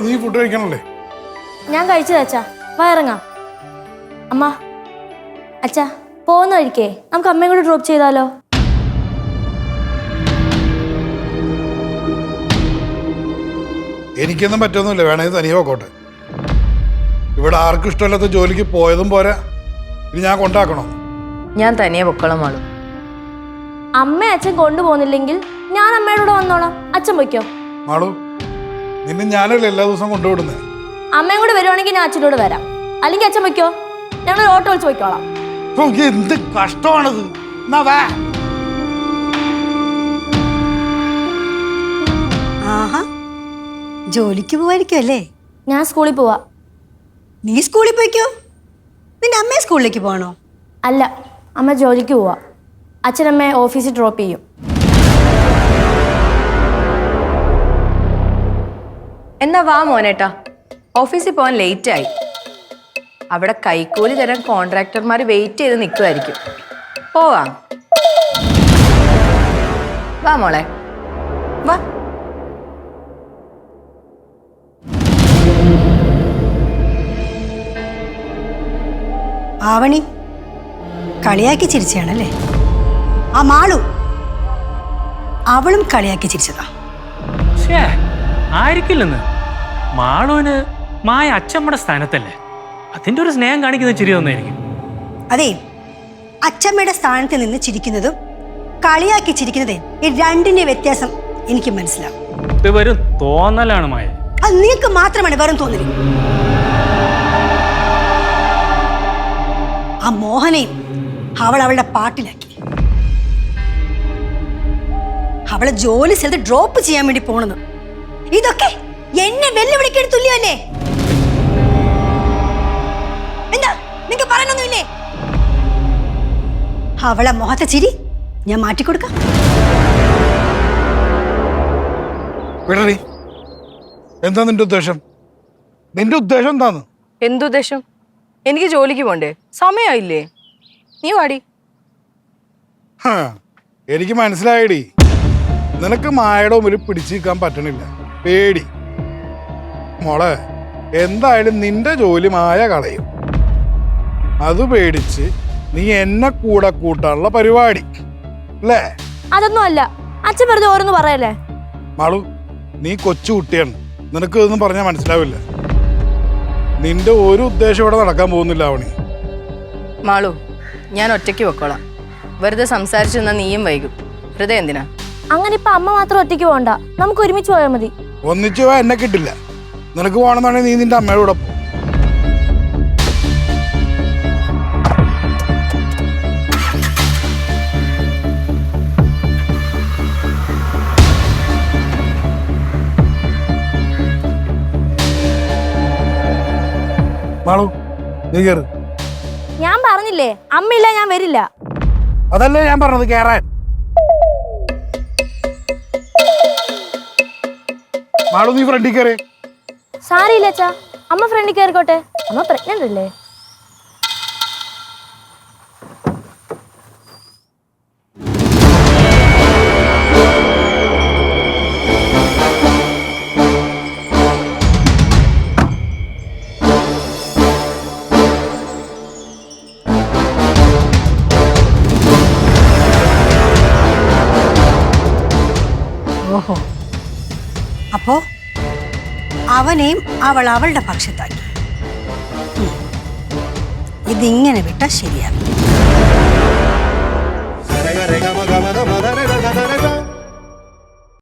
നീ ഫുഡ് കഴിക്കണല്ലേ? ഞാൻ കഴിച്ചത് അച്ഛാ, വയറങ്ങാം. അമ്മ, അച്ഛാ പോകുന്ന വഴിക്കേ നമുക്ക് അമ്മയും കൂടെ ഡ്രോപ്പ് ചെയ്താലോ? എനിക്കൊന്നും പറ്റൊന്നുമില്ല, വേണമെങ്കിൽ തനിയെ പോക്കോട്ടെ. ഇവിടെ ആർക്കും ഇഷ്ടമല്ലാത്ത ജോലിക്ക് പോയതും പോരാ, ഇനി ഞാൻ കൊണ്ടാക്കണോ? ഞാൻ തനിയെ പൊക്കോളാം മാളു. അമ്മ അച്ഛൻ കൊണ്ടുപോകുന്നില്ലെങ്കിൽ ഞാൻ അമ്മയുടെ കൂടെ വന്നോളാം. അച്ഛൻ പൊയ്ക്കോ. മാളു, നിന്നെ ഞാനല്ലേ എല്ലാ ദിവസവും കൊണ്ടുവിടുന്നേ. അമ്മയും കൂടെ വരുവാണെങ്കിൽ ഞാൻ അച്ഛനോട് വരാം, അല്ലെങ്കിൽ അച്ഛൻ പൊയ്ക്കോ. ഞങ്ങൾ ഓട്ടോ വിളിച്ച് പൊയ്ക്കോളാം. എന്ത് കഷ്ടമാണത്. ആഹാ, ജോലിക്ക് പോവായിരിക്കും അല്ലേ? ഞാൻ സ്കൂളിൽ പോവാ. നീ സ്കൂളിൽ പോയിക്കോ. നിന്റെ അമ്മയെ സ്കൂളിലേക്ക് പോകണോ? അല്ല, അമ്മ ജോലിക്ക് പോവാ. അച്ഛനമ്മയെ ഓഫീസിൽ ഡ്രോപ്പ് ചെയ്യും. എന്നാ വാ മോനേട്ടാ, ഓഫീസിൽ പോകാൻ ലേറ്റായി. അവിടെ കൈക്കൂലി തരാൻ കോൺട്രാക്ടർമാർ വെയിറ്റ് ചെയ്ത് നിൽക്കുമായിരിക്കും. പോവാം. വാ മോളെ, വാ. ആവണി കളിയാക്കി ചിരിച്ചാണല്ലേ? ആ മാളു, അവളും കളിയാക്കി ചിരിച്ചതാ. ആയിരിക്കില്ലെന്ന്. മാളുവിന് മായ അച്ഛമ്മയുടെ സ്ഥാനത്തല്ലേ, അതിന്റെ ഒരു സ്നേഹം കാണിക്കുന്ന ചിരി തന്നെയായിരിക്കും. അതെ, അച്ഛമ്മയുടെ സ്ഥാനത്ത് നിന്ന് ചിരിക്കുന്നതും കളിയാക്കി ചിരിക്കുന്നതേ ഈ രണ്ടിന്റെ വ്യത്യാസം എനിക്ക് മനസ്സിലാവും. ഇത് വെറും തോന്നലാണ് മായ. അത് നിങ്ങൾക്ക് മാത്രമാണ് വെറും തോന്നല്. ആ മോഹനെയും അവൾ അവളുടെ പാട്ടിലാക്കി. അവളെ ജോലി സ്ഥലത്ത് ഡ്രോപ്പ് ചെയ്യാൻ വേണ്ടി പോണെന്ന്. ഇതൊക്കെ എന്നെ വെല്ലുവിളിക്കാൻ തുല്യമല്ലേ? എന്താ നിങ്ങക്ക് പറയാനൊന്നുമില്ലേ? അവളെ മുഖത്തെ ചിരി ഞാൻ മാറ്റിക്കൊടുക്കാം. എന്താ നിന്റെ ഉദ്ദേശം? നിന്റെ ഉദ്ദേശം എന്താന്ന്? എന്തുദ്ദേശം? എനിക്ക് ജോലിക്ക് പോണ്ടേ? സമയമായില്ലേ? നീ വാടി. എനിക്ക് മനസ്സിലായടി, നിനക്ക് മായയുടെ മുമ്പിൽ പിടിച്ചു നിൽക്കാൻ പറ്റണില്ല, പേടി. മോളെ, എന്തായാലും നിന്റെ ജോലി മായ കളയും. അത് പേടിച്ച് നീ എന്നെ കൂടെ കൂട്ടാനുള്ള പരിപാടി അല്ലേ? അതൊന്നും അല്ല, അച്ഛൻ വെറുതെ ഓരോന്ന് പറയല്ലേ. മാളു, നീ കൊച്ചു കുട്ടിയാണ്, നിനക്ക് ഇതൊന്നും പറഞ്ഞാൽ മനസ്സിലാവില്ല. നിന്റെ ഒരു ഉദ്ദേശം ഇവിടെ നടക്കാൻ പോകുന്നില്ല അവണി. മാളു, ഞാൻ ഒറ്റയ്ക്ക് പൊക്കോളാം. വെറുതെ സംസാരിച്ചു നിന്നാ നീയും വൈകും. വെറുതെ എന്തിനാ? അങ്ങനെ ഇപ്പൊ അമ്മ മാത്രം ഒറ്റയ്ക്ക് പോകണ്ട, നമുക്ക് ഒരുമിച്ച് പോയാൽ മതി. ഒന്നിച്ചു പോയാൽ എന്നെ കിട്ടില്ല. നിനക്ക് പോകണമെന്നാണെങ്കിൽ നീ നിന്റെ അമ്മയുടെ കൂടെ പോ. മാളു, നീ കേറ്. ഞാൻ പറഞ്ഞില്ലേ, അമ്മയില്ല ഞാൻ വരില്ല. അതല്ലേ ഞാൻ പറഞ്ഞത്, കേറാൻ. മാളു, നീ ഫ്രണ്ടിൽ കയറി. സാരിയില്ല അച്ഛാ, അമ്മ ഫ്രണ്ടിൽ കയറിക്കോട്ടെ. അമ്മ പ്രഗ്നന്റ് അല്ലേ? ഓഹോ, അപ്പോ അവനെയും അവൾ അവളുടെ പക്ഷത്താക്കി. ഇതിങ്ങനെ വിട്ടാൽ ശരിയാവില്ല.